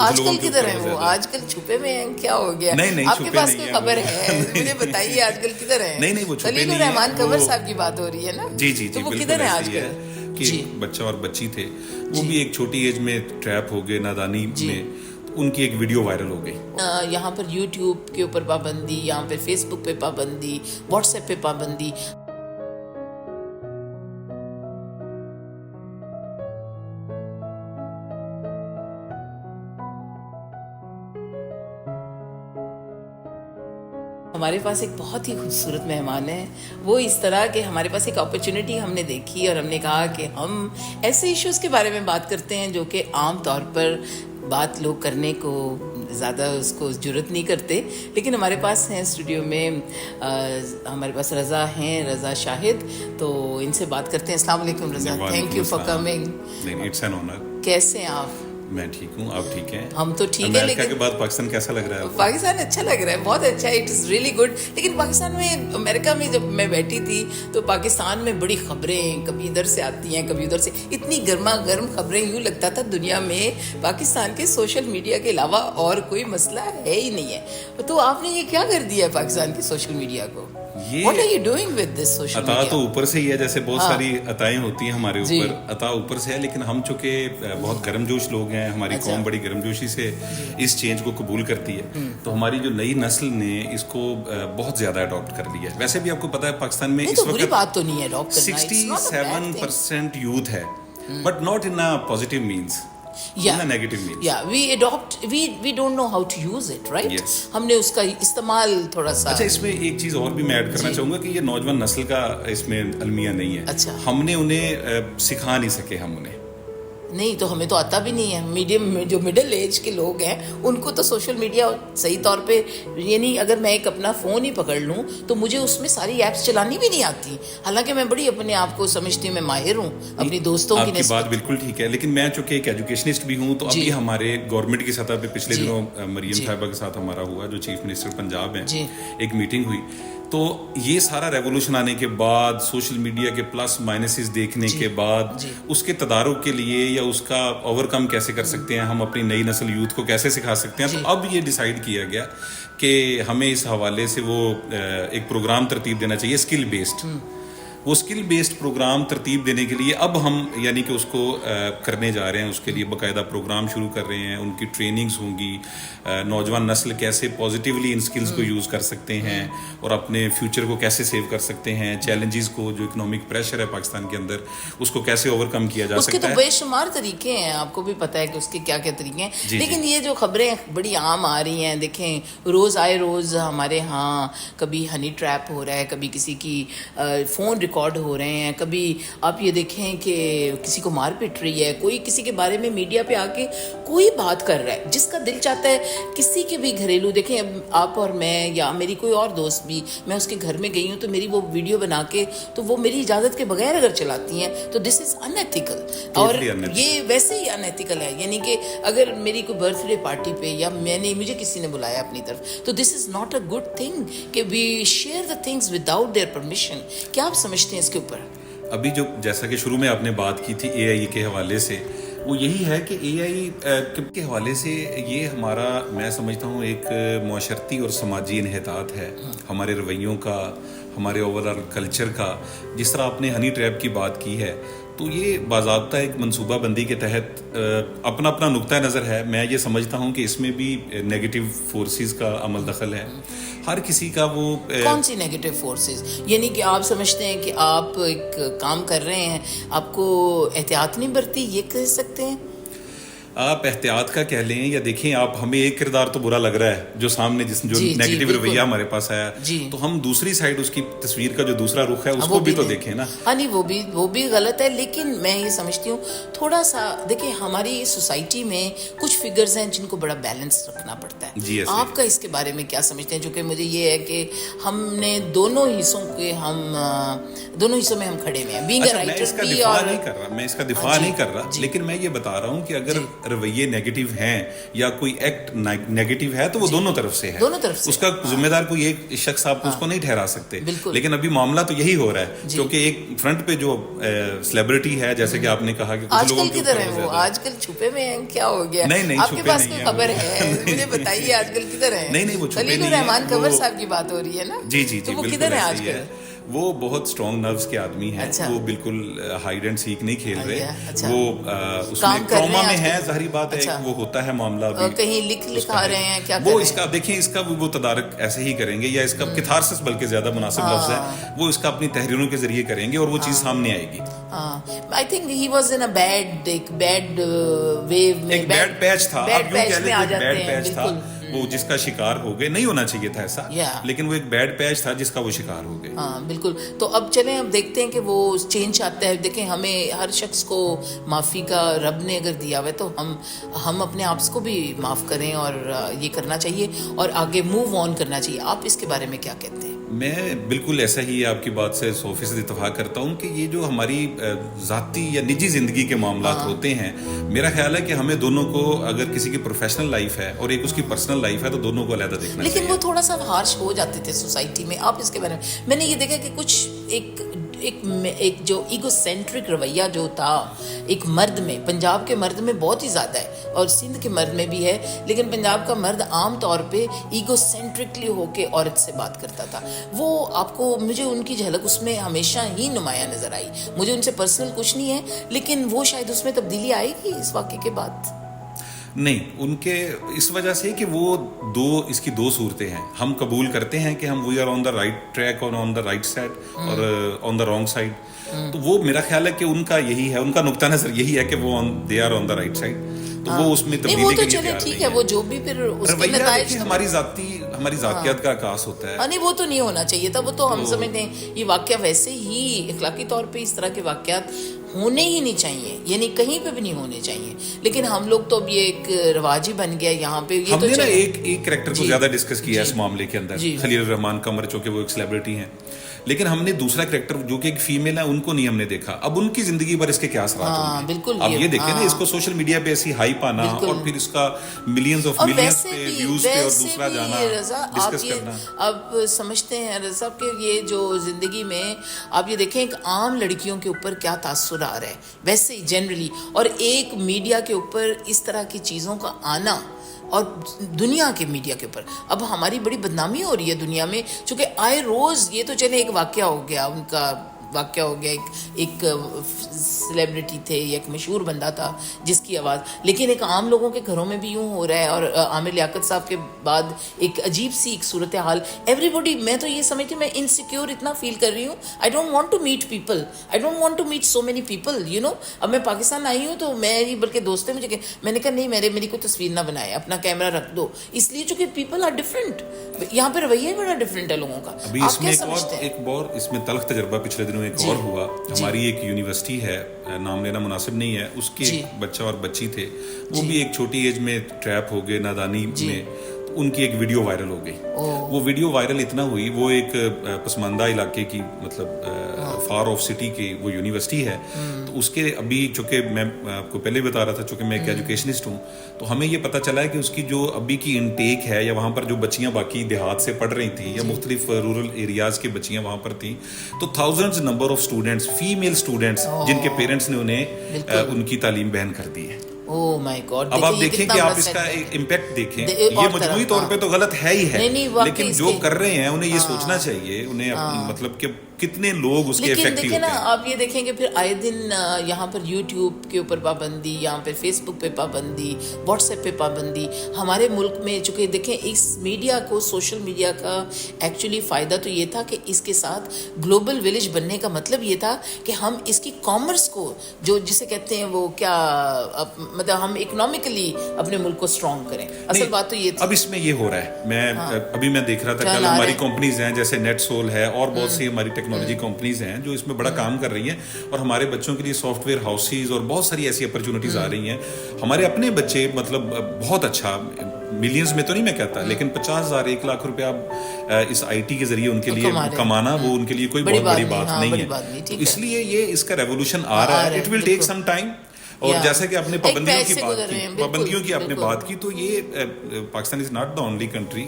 آج کل کدھر ہیں وہ؟ آج کل چھپے میں ہیں، کیا ہو گیا؟ آپ کے پاس کوئی خبر ہے؟ مجھے بتائیے آج کل کدھر ہیں؟ نہیں وہ چھپے خلیل نہیں ہیں، الرحمان کنور صاحب کی بات ہو رہی ہے نا؟ جی تو وہ کدھر ہیں آج کل؟ کہ بچہ اور بچی تھے، وہ بھی ایک چھوٹی ایج میں ٹریپ ہو گئے نادانی میں، ان کی ایک ویڈیو وائرل ہو گئی۔ یہاں پر یوٹیوب کے اوپر پابندی، یہاں پہ فیس بک پہ پابندی، واٹس ایپ پہ پابندی۔ ہمارے پاس ایک بہت ہی خوبصورت مہمان ہے، وہ اس طرح کہ ہمارے پاس ایک اپرچونٹی ہم نے دیکھی اور ہم نے کہا کہ ہم ایسے ایشوز کے بارے میں بات کرتے ہیں جو کہ عام طور پر بات لوگ کرنے کو زیادہ اس کو جرت نہیں کرتے، لیکن ہمارے پاس ہیں اسٹوڈیو میں ہمارے پاس رضا ہیں، رضا شاہد، تو ان سے بات کرتے ہیں۔ السلام علیکم Raza, thank you for coming. It's an honour. کیسے ہیں آپ؟ میں ٹھیک ہوں، آپ ٹھیک ہیں؟ ہم تو ٹھیک ہے، امریکہ کے بعد پاکستان کیسا لگ رہا ہے؟ پاکستان اچھا لگ رہا ہے، بہت اچھا ہے، اٹ از ریئلی گڈ۔ لیکن پاکستان میں، امریکہ میں جب میں بیٹھی تھی تو پاکستان میں بڑی خبریں کبھی ادھر سے آتی ہیں کبھی ادھر سے، اتنی گرما گرم خبریں، یوں لگتا تھا دنیا میں پاکستان کے سوشل میڈیا کے علاوہ اور کوئی مسئلہ ہے ہی نہیں ہے۔ تو آپ نے یہ کیا کر دیا ہے پاکستان کی سوشل میڈیا کو؟ What are you doing with this social media؟ عطا تو اوپر سے ہی ہے، جیسے بہت ساری عطائیں ہوتی ہیں ہمارے اوپر، عطا اوپر سے ہے، لیکن ہم چونکہ بہت گرم جوش لوگ ہیں، ہماری قوم بڑی گرم جوشی سے اس چینج کو قبول کرتی ہے، تو ہماری جو نئی نسل نے اس کو بہت زیادہ اڈاپٹ کر لیا ہے۔ ویسے بھی آپ کو پتا ہے پاکستان میں اس وقت بات تو نہیں ہے اڈاپٹ کرنا، 67% یوتھ ہے، but not in a positive means, negative means. we don't know how to use it, right؟ ہم نے اس کا استعمال تھوڑا سا۔ اچھا، اس میں ایک چیز اور بھی میں ایڈ کرنا چاہوں گا کہ یہ نوجوان نسل کا اس میں المیہ نہیں ہے، اچھا، ہم نے انہیں سکھا نہیں سکے، ہم انہیں نہیں تو ہمیں تو آتا بھی نہیں ہے۔ میڈیم جو مڈل ایج کے لوگ ہیں ان کو تو سوشل میڈیا صحیح طور پہ، یعنی اگر میں ایک اپنا فون ہی پکڑ لوں تو مجھے اس میں ساری ایپس چلانی بھی نہیں آتی، حالانکہ میں بڑی اپنے آپ کو سمجھتی ہوں میں ماہر ہوں اپنی دوستوں کی نسبت۔ بات بالکل ٹھیک ہے، لیکن میں چونکہ ایک ایجوکیشنسٹ بھی ہوں، تو ابھی ہمارے گورنمنٹ کی سطح پہ پچھلے دنوں مریم صاحبہ کے ساتھ ہمارا ہوا، جو چیف منسٹر پنجاب ہیں، ایک میٹنگ ہوئی، تو یہ سارا ریولوشن آنے کے بعد، سوشل میڈیا کے پلس مائنسز دیکھنے کے بعد، اس کے تدارک کے لیے یا اس کا اوور کم کیسے کر سکتے ہیں، ہم اپنی نئی نسل یوتھ کو کیسے سکھا سکتے ہیں، تو اب یہ ڈیسائیڈ کیا گیا کہ ہمیں اس حوالے سے وہ ایک پروگرام ترتیب دینا چاہیے، اسکل بیسڈ۔ وہ اسکل بیسڈ پروگرام ترتیب دینے کے لیے اب ہم یعنی کہ اس کو کرنے جا رہے ہیں، اس کے لیے باقاعدہ پروگرام شروع کر رہے ہیں، ان کی ٹریننگز ہوں گی، نوجوان نسل کیسے پازیٹیولی ان سکلز کو یوز کر سکتے ہیں اور اپنے فیوچر کو کیسے سیو کر سکتے ہیں، چیلنجز کو، جو اکنامک پریشر ہے پاکستان کے اندر، اس کو کیسے اوور کم کیا جا سکتا ہے۔ اس کے تو بے شمار طریقے ہیں، آپ کو بھی پتہ ہے کہ اس کے کیا کیا طریقے ہیں، لیکن یہ جو خبریں بڑی عام آ رہی ہیں، دیکھیں روز آئے روز ہمارے ہاں کبھی ہنی ٹریپ ہو رہا ہے، کبھی کسی کی فون ریکارڈ ہو رہے ہیں، کبھی آپ یہ دیکھیں کہ کسی کو مار پیٹ رہی ہے، کوئی کسی کے بارے میں میڈیا پہ آ کے کوئی بات کر رہا ہے، جس کا دل چاہتا ہے کسی کے بھی گھریلو، دیکھیں اب آپ اور میں یا میری کوئی اور دوست بھی، میں اس کے گھر میں گئی ہوں تو میری وہ ویڈیو بنا کے تو وہ میری اجازت کے بغیر اگر چلاتی ہیں تو دس از ان ایتھیکل، اور یہ ویسے ہی ان ایتھیکل ہے، یعنی کہ اگر میری کوئی برتھ ڈے پارٹی پہ یا مجھے کسی نے بلایا اپنی طرف تو this is not a good thing کہ we share the things without their permission. کیا آپ سمجھتے ہیں اس کے اوپر؟ ابھی جو جیسا کہ شروع میں آپ نے بات کی تھی اے آئی کے حوالے سے، وہ یہی ہے کہ اے آئی کے حوالے سے یہ ہمارا، میں سمجھتا ہوں، ایک معاشرتی اور سماجی انحطاط ہے ہمارے رویوں کا، ہمارے اوور آل کلچر کا۔ جس طرح آپ نے ہنی ٹریپ کی بات کی ہے، تو یہ باضابطہ ایک منصوبہ بندی کے تحت اپنا اپنا نقطہ نظر ہے۔ میں یہ سمجھتا ہوں کہ اس میں بھی نیگیٹو فورسز کا عمل دخل ہے، ہر کسی کا۔ وہ کون سی نیگیٹو فورسز؟ یعنی کہ آپ سمجھتے ہیں کہ آپ ایک کام کر رہے ہیں، آپ کو احتیاط نہیں برتی، یہ کہہ سکتے ہیں؟ آپ احتیاط کا کہہ لیں یا دیکھیں، آپ ہمیں ایک کردار تو برا لگ رہا ہے جو سامنے جو نیگیٹو رویہ ہمارے پاس آیا، تو ہم دوسری سائڈ اس کی تصویر کا جو دوسرا رخ ہے اس کو بھی تو دیکھیں نا۔ ہاں نہیں، وہ بھی غلط ہے، لیکن میں یہ سمجھتی ہوں تھوڑا سا دیکھیں ہماری سوسائٹی میں کچھ فگرز ہیں جن کو بڑا بیلنس رکھنا پڑتا ہے۔ آپ کا اس کے بارے میں کیا سمجھتے ہیں؟ جو کہ مجھے یہ ہے کہ ہم نے دونوں حصوں میں ہم کھڑے ہوئے ہیں، بینگ اے رائٹر بھی۔ میں اس کا دفاع نہیں کر رہا، لیکن میں یہ بتا رہا ہوں کہ اگر رویے نیگیٹو ہیں یا کوئی ایکٹ نیگیٹو ہے تو وہ دونوں طرف سے ہے, دونوں طرف سے. اس کا ذمہ دار کوئی ایک شخص آپ اس کو نہیں ٹھہرا سکتے. لیکن ابھی معاملہ تو یہی ہو رہا ہے کیونکہ ایک فرنٹ پہ جو سیلیبریٹی ہے, جیسے کہ آپ نے کہا کہ آج کل کدھر ہے وہ, آج کل چھپے میں ہیں, کیا ہو گیا؟ نہیں آپ کے پاس کوئی خبر ہے مجھے بتائیے, آج کل کدھر ہے؟ نہیں وہ خلیل الرحمان کنور صاحب کی بات ہو رہی ہے نا. جی وہ کدھر ہے آج کل؟ وہ بہت اسٹرانگ نروز کے آدمی ہیں. وہ بالکل ہائیڈ اینڈ سیک نہیں کھیل رہے, وہ اس میں ٹراما میں ہے, ظاہری بات ہے وہ ہوتا ہے معاملہ. کہیں لکھا رہے ہیں کیا وہ اس کا دیکھیں, اس کا وہ تدارک ایسے ہی کریں گے, یا اس کا کتھارسس بلکہ زیادہ مناسب لفظ ہے, وہ اس کا اپنی تحریروں کے ذریعے کریں گے اور وہ چیز سامنے آئے گی. I think he was in a bad wave میں, ایک بیڈ پیچ تھا, بیڈ پیچ میں آ جاتے ہیں. بالکل وہ جس کا شکار ہو گئے, نہیں ہونا چاہیے تھا ایسا, لیکن وہ ایک بیڈ پیچ تھا جس کا وہ شکار ہو گئے. ہاں بالکل. تو اب چلیں, اب دیکھتے ہیں کہ وہ چینج آتا ہے. دیکھیں, ہمیں ہر شخص کو معافی کا رب نے اگر دیا ہوا ہے تو ہم اپنے آپ کو بھی معاف کریں, اور یہ کرنا چاہیے اور آگے موو آن کرنا چاہیے. آپ اس کے بارے میں کیا کہتے ہیں؟ میں بالکل ایسا ہی آپ کی بات سے 100% اتفاق کرتا ہوں کہ یہ جو ہماری ذاتی یا نجی زندگی کے معاملات ہوتے ہیں, میرا خیال ہے کہ ہمیں دونوں کو, اگر کسی کی پروفیشنل لائف ہے اور ایک اس کی پرسنل لائف ہے, تو دونوں کو علیحدہ دیکھنا چاہیے. لیکن وہ تھوڑا سا ہارش ہو جاتے تھے سوسائٹی میں. آپ اس کے بارے میں نے یہ دیکھا کہ کچھ ایک جو ایگو سینٹرک رویہ جو تھا ایک مرد میں, پنجاب کے مرد میں بہت ہی زیادہ ہے اور سندھ کے مرد میں بھی ہے, لیکن پنجاب کا مرد عام طور پہ ایگو سینٹرکلی ہو کے عورت سے بات کرتا تھا. وہ آپ کو, مجھے ان کی جھلک اس میں ہمیشہ ہی نمایاں نظر آئی. مجھے ان سے پرسنل کچھ نہیں ہے, لیکن وہ شاید اس میں تبدیلی آئے گی اس واقعے کے بعد. نہیں, ان کے اس وجہ سے کہ وہ اس کی دو صورتیں ہیں. ہم قبول کرتے ہیں کہ ہم we are on the right track اور آن دا رائٹ سائڈ اور آن دا رانگ سائڈ. تو وہ میرا خیال ہے کہ ان کا یہی ہے, ان کا نقطہ نظر یہی ہے کہ وہ they are on the right side. تو وہ اس میں تبدیلی کے لیے تیار نہیں. ٹھیک ہے, وہ جو بھی پھر اس کے نتائج ہماری ذاتیات کا عکاس ہوتا ہے. نہیں, وہ تو نہیں ہونا چاہیے تھا. وہ تو ہم سمجھتے ہیں یہ واقعہ ویسے ہی اخلاقی طور پہ اس طرح کے واقعات ہونے ہی نہیں چاہیے, یعنی کہیں پہ بھی نہیں ہونے چاہیے. لیکن ہم لوگ تو اب یہ ایک رواج ہی بن گیا یہاں پہ. ہم نے نا ایک کریکٹر کو زیادہ ڈسکس کیا اس معاملے کے اندر, خلیل الرحمان قمر, چونکہ وہ ایک سیلیبریٹی ہیں, لیکن ہم نے دوسرا کریکٹر جو کہ ایک فیمیل ہے ان کو نہیں ہم نے دیکھا. اب ان کی زندگی پر اس کے کیا اثرات ہوں گے. اب یہ دیکھیں نا, اس کو سوشل میڈیا پہ ایسی ہائپ آنا اور پھر اس کا ملینز آف ملینز پہ ویوز پہ اور دوسرا جانا ڈسکس کرنا. اب سمجھتے ہیں رضا صاحب کہ یہ جو زندگی میں آپ یہ دیکھیں ایک عام لڑکیوں کے اوپر کیا تاثر آ رہا ہے ویسے ہی جنرلی, اور ایک میڈیا کے اوپر اس طرح کی چیزوں کا آنا, اور دنیا کے میڈیا کے اوپر اب ہماری بڑی بدنامی ہو رہی ہے دنیا میں. چونکہ آئے روز یہ تو چلے ایک واقعہ ہو گیا, ان کا واقعہ ہو گیا, ایک سیلیبریٹی تھے, ایک مشہور بندہ تھا جس کی آواز, لیکن ایک عام لوگوں کے گھروں میں بھی یوں ہو رہا ہے. اور عامر لیاقت صاحب کے بعد ایک عجیب سی ایک صورتحال, ایوری باڈی, میں تو یہ سمجھتی ہوں, میں انسیکیور اتنا فیل کر رہی ہوں. I don't want to meet people, I don't want to meet so many people, you know. اب میں پاکستان آئی ہوں تو میری بلکہ دوست مجھے, میں نے کہا نہیں, میری کوئی تصویر نہ بنائے, اپنا کیمرہ رکھ دو, اس لیے چونکہ پیپل آر ڈفرینٹ. یہاں پہ رویہ بڑا ڈفرینٹ ہے لوگوں کا. ابھی اس میں ایک اور اس میں تلخ تجربہ پچھلے دنوں ایک اور ہوا. ہماری ایک یونیورسٹی ہے, نام لینا مناسب نہیں ہے, اس کے ایک بچہ اور بچی تھے, وہ بھی ایک چھوٹی ایج میں ٹریپ ہو گئے نادانی میں. ان کی ایک ویڈیو وائرل ہو گئی. وہ ویڈیو وائرل اتنا ہوئی, وہ ایک پسماندہ علاقے کی, مطلب فار آف سٹی کی وہ یونیورسٹی ہے. تو اس کے ابھی, چونکہ میں آپ کو پہلے بتا رہا تھا, چونکہ میں ایک ایجوکیشنسٹ ہوں, تو ہمیں یہ پتہ چلا ہے کہ اس کی جو ابھی کی انٹیک ہے, یا وہاں پر جو بچیاں باقی دیہات سے پڑھ رہی تھیں یا مختلف رورل ایریاز کی بچیاں وہاں پر تھیں, تو thousands number of students, female students, جن کے پیرنٹس نے انہیں ان کی تعلیم بین کر دی ہے. اب آپ دیکھیں کہ آپ اس کا امپیکٹ دیکھیں. یہ مجموعی طور پہ تو غلط ہے ہی ہے, لیکن جو کر رہے ہیں انہیں یہ سوچنا چاہیے, انہیں مطلب کہ کتنے لوگ اس کے افیکٹو ہوتے ہیں. آپ یہ دیکھیں کہ پھر آئے دن یہاں پر یوٹیوب کے اوپر پابندی, یہاں پہ فیس بک پہ پابندی, واٹس ایپ پہ پابندی. ہمارے ملک میں چونکہ دیکھیں اس میڈیا کو, سوشل میڈیا کا ایکچولی فائدہ تو یہ تھا کہ اس کے ساتھ گلوبل ولیج بننے کا مطلب یہ تھا کہ ہم اس کی کامرس کو, جو جسے کہتے ہیں وہ کیا, مطلب ہم اکنامکلی اپنے ملک کو اسٹرانگ کریں. اصل بات تو یہ تھی. اب اس میں یہ ہو رہا ہے, ابھی میں دیکھ رہا تھا کل ہماری کمپنیز ہیں جیسے نیٹ سول ہے اور بہت سی ہماری ٹیکنالوجی کمپنیز ہیں جو اس میں بڑا کام کر رہی ہیں, اور ہمارے بچوں کے لیے سافٹ ویئر ہاؤسز اور بہت ساری ایسی اپرچونیٹیز آ رہی ہیں. ہمارے اپنے بچے مطلب بہت اچھا, ملینز میں تو نہیں میں کہتا, لیکن 50,000 1 لاکھ روپیہ اس آئی ٹی کے ذریعے ان کے لیے کمانا, وہ ان کے لیے کوئی بہت بڑی بات نہیں ہے. اس لیے یہ اس کا ریولیوشن آ رہا ہے. It will take some time, اور جیسا کہ آپ نے پابندیوں کی آپ نے بات کی، تو یہ Pakistan is not the only country.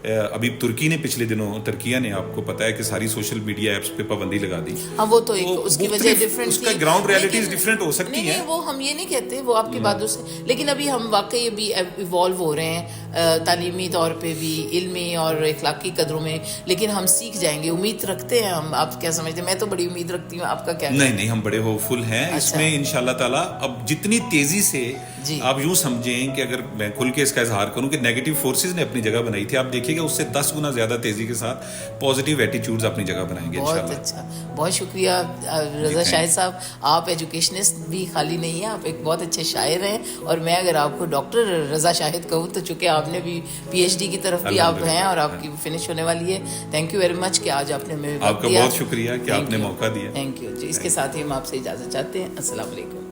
ابھی ترکی نے پچھلے دنوں، ترکیہ نے آپ کو پتا ہے کہ ساری سوشل میڈیا ایپس پہ پابندی لگا دی. ہاں وہ تو اس کی وجہ ڈفرینٹ، اس کا گراؤنڈ ریئلٹیز ڈفرینٹ ہو سکتی ہیں. نہیں وہ ہم یہ نہیں کہتے، وہ آپ کی باتوں سے، لیکن ابھی ہم واقعی ابھی ایوالو ہو رہے ہیں تعلیمی طور پہ بھی، علمی اور اخلاقی قدروں میں، لیکن ہم سیکھ جائیں گے، امید رکھتے ہیں ہم. آپ کیا سمجھتے ہیں؟ میں تو بڑی امید رکھتی ہوں، آپ کا کیا؟ نہیں ہم بڑے ہوپ فل ہیں اس میں انشاءاللہ تعالیٰ. اب جتنی تیزی سے آپ یوں سمجھیں کہ اگر میں کھل کے اس کا اظہار کروں کہ نیگیٹو فورسز نے اپنی جگہ بنائی تھی، آپ دیکھیے گا اس سے 10 گنا زیادہ تیزی کے ساتھ پازیٹیو ایٹیٹیوڈز اپنی جگہ بنائیں گے انشاءاللہ. بہت اچھا، بہت شکریہ رضا شاہد صاحب. آپ ایجوکیشنسٹ بھی خالی نہیں ہیں، آپ ایک بہت اچھے شاعر ہیں. اور میں اگر آپ کو ڈاکٹر رضا شاہد کہوں تو چونکہ آپ نے بھی پی ایچ ڈی کی طرف بھی آپ ہیں اور آپ کی فنش ہونے والی ہے. تھینک یو ویری مچ کہ آج آپ نے ہمیں آپ کا بہت شکریہ کہ آپ نے موقع دیا. تھینک یو جی. اس کے ساتھ ہی ہم آپ سے اجازت چاہتے ہیں. السلام علیکم.